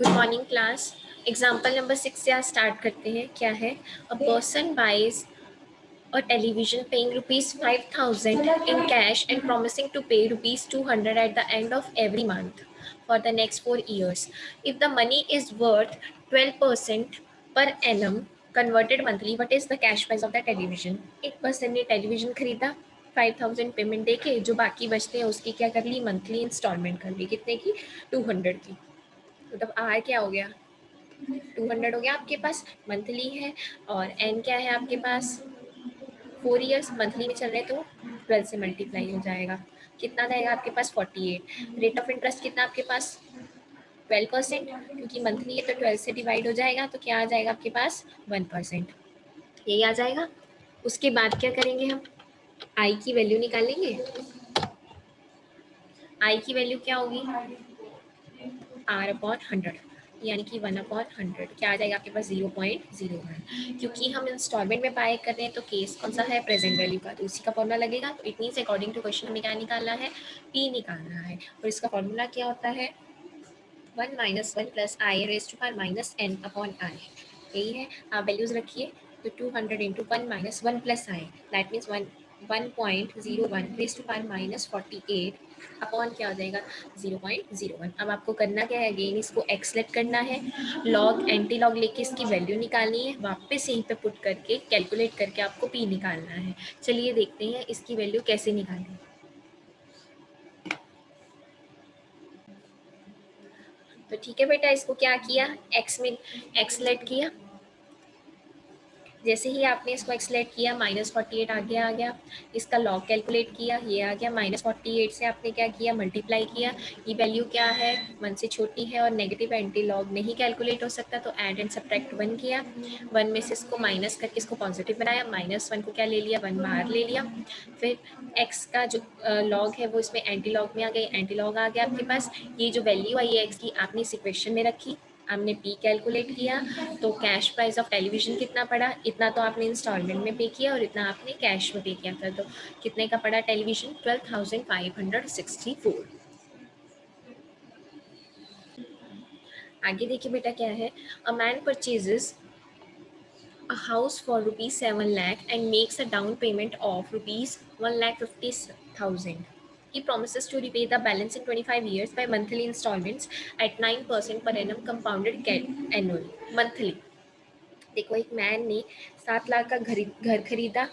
Good morning class. Example number 6 से आज start करते हैं। क्या है? A person buys a television paying rupees 5,000 in cash and promising to pay rupees 200 at the end of every month for the next 4 years. If the money is worth 12% per annum converted monthly, what is the cash price of the television? एक person ने television खरीदा 5,000 payment देके, जो बाकी बचते हैं उसकी क्या कर ली? मंथली इंस्टॉलमेंट कर ली। कितने की? 200 की। मतलब आर क्या हो गया? 200 हो गया आपके पास, मंथली है। और एन क्या है आपके पास? 4 ईयर्स मंथली में चल रहे तो 12 से मल्टीप्लाई हो जाएगा। कितना रहेगा आपके पास? 48। रेट ऑफ इंटरेस्ट कितना आपके पास? 12%, क्योंकि मंथली है तो 12 से डिवाइड हो जाएगा, तो क्या आ जाएगा आपके पास? 1%। यही आ जाएगा। उसके बाद क्या करेंगे हम? आई की वैल्यू निकालेंगे। आई की वैल्यू क्या होगी? आर अपॉन 100, यानी कि 1/100। क्या आ जाएगा आपके पास? 0.01। क्योंकि हम इंस्टॉलमेंट में बाय कर रहे हैं तो केस कौन सा है? प्रेजेंट वैल्यू का, तो उसी का फॉर्मूला लगेगा। तो it means according to question हमें क्या निकालना है? पी निकालना है। और इसका फॉर्मूला क्या होता है? 1 - 1 + I raised to power -n upon I। यही है। आप वैल्यूज रखिए। तो 200 × 1 - 1 + I, that means 1.01 raised to power -48 upon क्या हो जाएगा? 0.01। अब आपको करना क्या है? अगेन इसको एक्सलेट करना है, लॉग एंटी लॉग लेके इसकी वैल्यू निकालनी है, वापस यहीं पे पुट करके कैलकुलेट करके आपको पी निकालना है। चलिए देखते हैं इसकी वैल्यू कैसे निकालें। तो ठीक है बेटा, इसको क्या किया? एक्स में एक्सलेट किया। जैसे ही आपने इसको एक्सलेट किया -48 आगे आ गया। इसका लॉग कैलकुलेट किया, ये आ गया। -48 से आपने क्या किया? मल्टीप्लाई किया। ये वैल्यू क्या है? 1 से छोटी है और नेगेटिव एंटी लॉग नहीं कैलकुलेट हो सकता, तो ऐड एंड सब्ट्रैक्ट 1 किया। 1 में से इसको माइनस करके इसको पॉजिटिव बनाया। -1 को क्या ले लिया? 1 बाहर ले लिया। फिर एक्स का जो लॉग है वो इसमें एंटी लॉग में आ गई, एंटी लॉग आ गया आपके पास। ये जो वैल्यू आई है एक्स की, आपने इस इक्वेशन में रखी, हमने पी कैलकुलेट किया। तो कैश प्राइस ऑफ टेलीविजन कितना पड़ा? इतना तो आपने इंस्टॉलमेंट में पे किया और इतना आपने कैश में पे किया था, तो कितने का पड़ा टेलीविजन? 12,564। आगे देखिए बेटा क्या है? A man purchases a house for rupees 7 lakh and makes a down payment of rupees 1,50,000. He promises to repay the balance in 25 years by monthly installments at 9% per annum compounded annually. Monthly. देखो, एक man ने 7 लाख का घर खरीदा,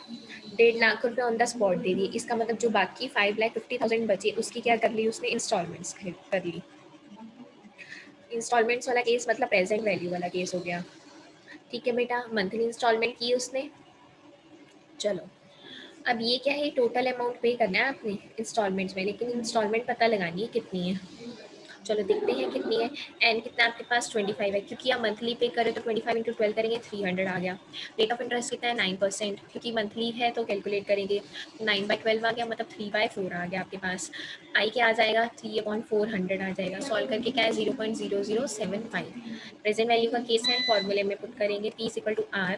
1.5 लाख रुपए on the spot दे दिए। इसका मतलब जो बाकी 5,50,000 बचे उसकी क्या कर ली उसने? इंस्टॉलमेंट्स कर ली। इंस्टॉलमेंट्स वाला केस मतलब प्रेजेंट वैल्यू वाला केस हो गया। ठीक है बेटा, मंथली इंस्टॉलमेंट की उसने। चलो, अब ये क्या है? टोटल अमाउंट पे करना है आपने इंस्टॉलमेंट्स में, लेकिन इंस्टॉलमेंट पता लगानी है कितनी है। चलो देखते हैं कितनी है। एन कितना आपके पास? 25 है, क्योंकि आप मंथली पे करें तो 25 × 12 करेंगे 300 आ गया। रेट ऑफ इंटरेस्ट कितना है? 9%, क्योंकि मंथली है तो कैलकुलेट करेंगे। 9/12 आ गया, मतलब 3/4 आ गया आपके पास। आई क्या आ जाएगा? 3/400 आ जाएगा। सॉल्व करके क्या है? 0.0075। प्रेजेंट वैल्यू का केस है, फॉर्मूले में पुट करेंगे। P = R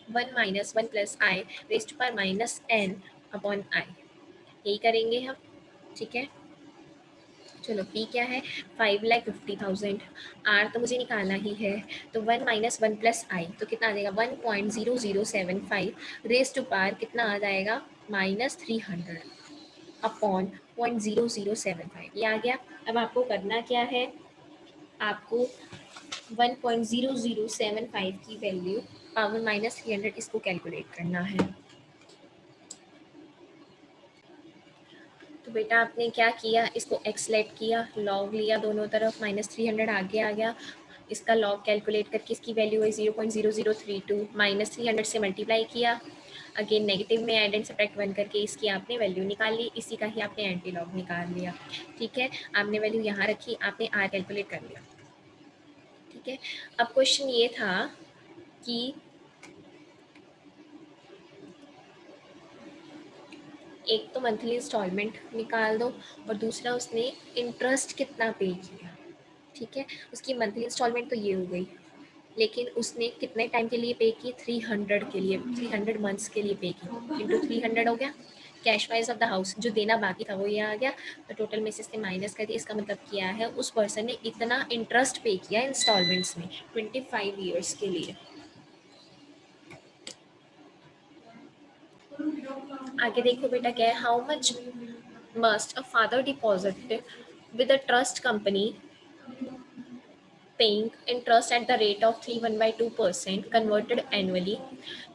1 - 1 + I raised to power -n upon I। यही करेंगे हम। ठीक है, चलो P क्या है? 5,50,000। R तो मुझे निकालना ही है, तो 1 - 1 + I, तो कितना आ जाएगा? 1.0075 रेज टू पावर कितना आ जाएगा? -300 अपॉन 0.0075। ये आ गया। अब आपको करना क्या है? आपको 1.0075 की वैल्यू पावर -300 इसको कैलकुलेट करना है। तो बेटा आपने क्या किया? इसको एक्सलेट किया, लॉग लिया दोनों तरफ, -300 आगे आ गया। इसका लॉग कैलकुलेट करके इसकी वैल्यू है 0.0032। -300 से मल्टीप्लाई किया, अगेन नेगेटिव में एड एंड सब्ट्रैक्ट 1 करके इसकी आपने वैल्यू निकाल ली। इसी का ही आपने एंटी लॉग निकाल लिया। ठीक है, आपने वैल्यू यहाँ रखी, आपने आर कैलकुलेट कर लिया। ठीक है, अब क्वेश्चन ये था कि एक तो मंथली इंस्टॉलमेंट निकाल दो और दूसरा उसने इंटरेस्ट कितना पे किया। ठीक है, उसकी मंथली इंस्टॉलमेंट तो ये हो गई, लेकिन उसने कितने टाइम के लिए पे की? 300 के लिए, 300 मंथ्स के लिए पे की। इंटू 300 हो गया। Cash wise of the house, जो देना बाकी था वो ये आ गया, तो टोटल में से इसने माइनस कर दिया। इसका मतलब क्या है, उस पर्सन ने इतना इंटरेस्ट पे किया इंस्टॉलमेंट्स में 25 ईयर्स के लिए। आगे देखो बेटा क्या है, how much must a father deposit with a trust company paying interest at the rate of 3.12% converted annually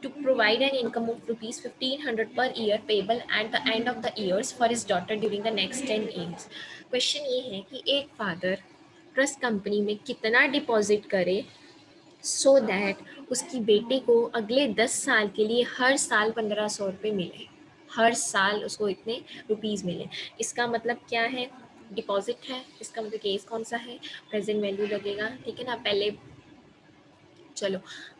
to provide an income of rupees 1500 per year payable at the end of the years for his daughter during the next 10 years। Question ये है कि एक father trust company में कितना deposit करे so that उसकी बेटी को अगले 10 साल के लिए हर साल 1500 रुपये मिले, हर साल उसको इतने रुपीज़ मिले। इसका मतलब क्या है, डिपॉजिट है, इसका मतलब केस कौन सा है, प्रेजेंट वैल्यू लगेगा, ठीक है ना। पहले चलो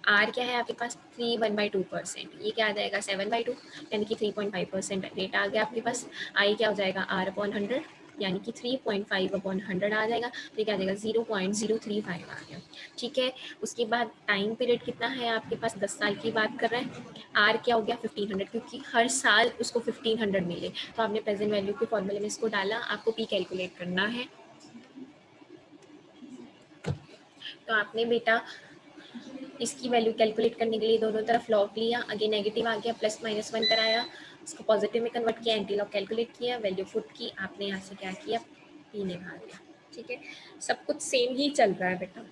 आर क्या है आपके पास 3.12%, ये क्या आ जाएगा 7/2 यानी कि 3.5% रेट आ गया आपके पास। आई क्या हो जाएगा आर अपॉन 100 यानी कि 3.5 अपॉन 100 आ जाएगा, तो ये क्या आ जाएगा 0.035 आ गया, ठीक है। उसके बाद टाइम पीरियड कितना है आपके पास, 10 साल की बात कर रहे हैं। आर क्या हो गया 1500, क्योंकि हर साल उसको 1500 मिले, तो आपने प्रेजेंट वैल्यू के फॉर्मूले में इसको डाला, आपको पी कैलकुलेट करना है। तो आपने बेटा इसकी वैल्यू कैलकुलेट करने के लिए दोनों तरफ लॉग लिया, आगे नेगेटिव आ गया, प्लस माइनस 1 कराया, इसको पॉजिटिव में कन्वर्ट किया, एंटी लॉग कैलकुलेट किया, वैल्यू पुट की, आपने यहाँ से क्या किया पी निकाल दिया, ठीक है। सब कुछ सेम ही चल रहा है बेटा।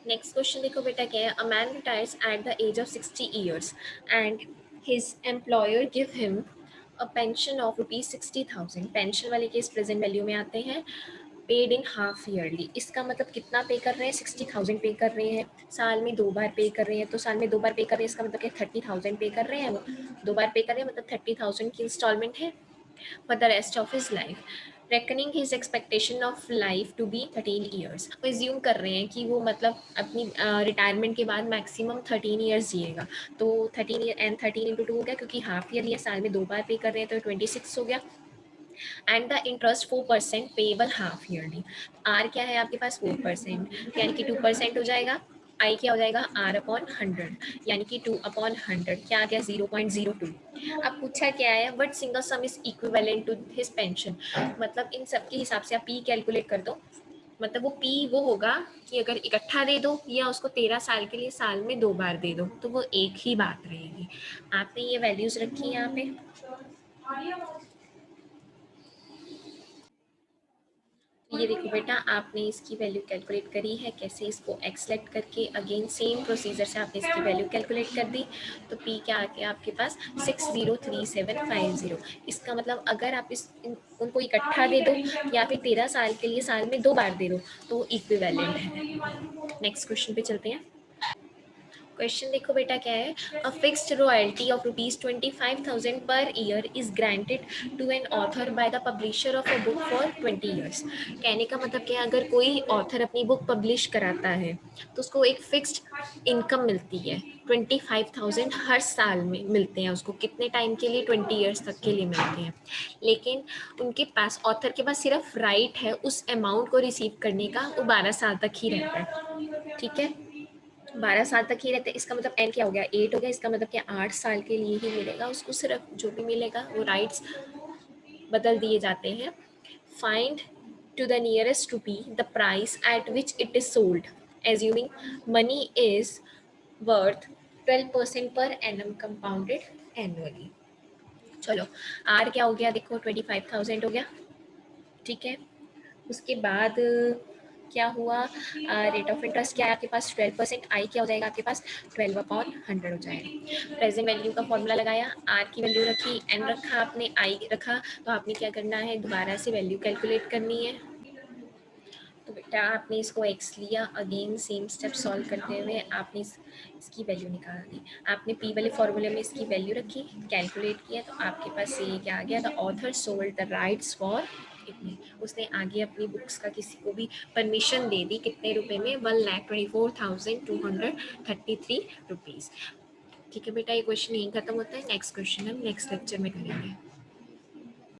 नेक्स्ट क्वेश्चन देखो बेटा क्या है, a man retires at the age of 60 years and his employer give him a pension of ₹60,000। Pension वाले केस प्रेजेंट वैल्यू में आते हैं, पेड इन हाफ ईयरली। इसका मतलब कितना पे कर रहे हैं, 60,000 पे कर रहे हैं, साल में 2 बार पे कर रहे हैं, तो साल में 2 बार पे कर रहे हैं, इसका मतलब क्या 30,000 पे कर रहे हैं, वो 2 बार पे कर रहे हैं, मतलब 30,000 की इंस्टॉलमेंट है for the rest of his life, reckoning his expectation of life to be 13 years। वो एज्यूम कर रहे हैं कि वो मतलब अपनी रिटायरमेंट के बाद मैक्सिमम 13 ईयर्स जिएगा, तो 13 ईयर एंड 13 इंटू 2 हो गया, क्योंकि हाफ ईयर या साल में 2 बार पे कर रहे हैं, तो 26 हो गया, and the interest 4% payable half yearly. R क्या है आपके पास 4%, यानी कि 2% हो जाएगा, आई क्या हो जाएगा आर अपॉन 100 यानी कि 2/100 क्या आ गया 0.02। अब पूछा क्या है, what single sum is equivalent to his pension, मतलब इन सब के हिसाब से आप पी कैलकुलेट कर दो, मतलब वो पी वो होगा कि अगर इकट्ठा दे दो या उसको 13 साल के लिए साल में 2 बार दे दो, तो वो एक ही बात रहेगी। आपने ये वैल्यूज रखी है यहाँ पे, ये देखो बेटा आपने इसकी वैल्यू कैलकुलेट करी है, कैसे इसको एक्सलेक्ट करके अगेन सेम प्रोसीजर से आपने इसकी वैल्यू कैलकुलेट कर दी, तो पी क्या आ गया आपके पास 603750। इसका मतलब अगर आप उनको इकट्ठा दे दो या फिर 13 साल के लिए साल में 2 बार दे दो, तो इक्विवेलेंट है। नेक्स्ट क्वेश्चन पे चलते हैं। क्वेश्चन देखो बेटा क्या है, a fixed royalty of ₹25,000 per year is granted to an author by the publisher of a book for 20 years. कहने का मतलब क्या है, अगर कोई ऑथर अपनी बुक पब्लिश कराता है तो उसको एक फिक्स्ड इनकम मिलती है, 25,000 हर साल में मिलते हैं उसको, कितने टाइम के लिए 20 ईयर्स तक के लिए मिलते हैं, लेकिन उनके पास ऑथर के पास सिर्फ राइट है उस अमाउंट को रिसीव करने का, वो 12 साल तक ही रहता है, ठीक है 12 साल तक ही रहते हैं। इसका मतलब एन क्या हो गया 8 हो गया, इसका मतलब क्या 8 साल के लिए ही मिलेगा उसको, सिर्फ जो भी मिलेगा वो राइट्स बदल दिए जाते हैं। Find to the nearest rupee the price at which it is sold, assuming money is worth 12% per annum compounded annually। चलो आर क्या हो गया देखो 25,000 हो गया, ठीक है। उसके बाद क्या हुआ, रेट ऑफ इंटरेस्ट क्या है आपके पास 12%, आई क्या हो जाएगा आपके पास 12/100 हो जाएगा। प्रेजेंट वैल्यू का फॉर्मूला लगाया, आर की वैल्यू रखी, एन रखा आपने, आई रखा, तो आपने क्या करना है दोबारा से वैल्यू कैलकुलेट करनी है। तो बेटा आपने इसको एक्स लिया, अगेन सेम स्टेप सॉल्व करते हुए आपने इसकी वैल्यू निकाल दी, आपने पी वाले फॉर्मूले में इसकी वैल्यू रखी, कैलकुलेट किया, तो आपके पास ये क्या आ गया, the author sold the rights for इतने, उसने आगे अपनी बुक्स का किसी को भी परमिशन दे दी, कितने रुपए में 1,24,233 रुपीज़। ठीक है बेटा ये क्वेश्चन यहीं खत्म होता है, नेक्स्ट क्वेश्चन हम नेक्स्ट लेक्चर में करेंगे।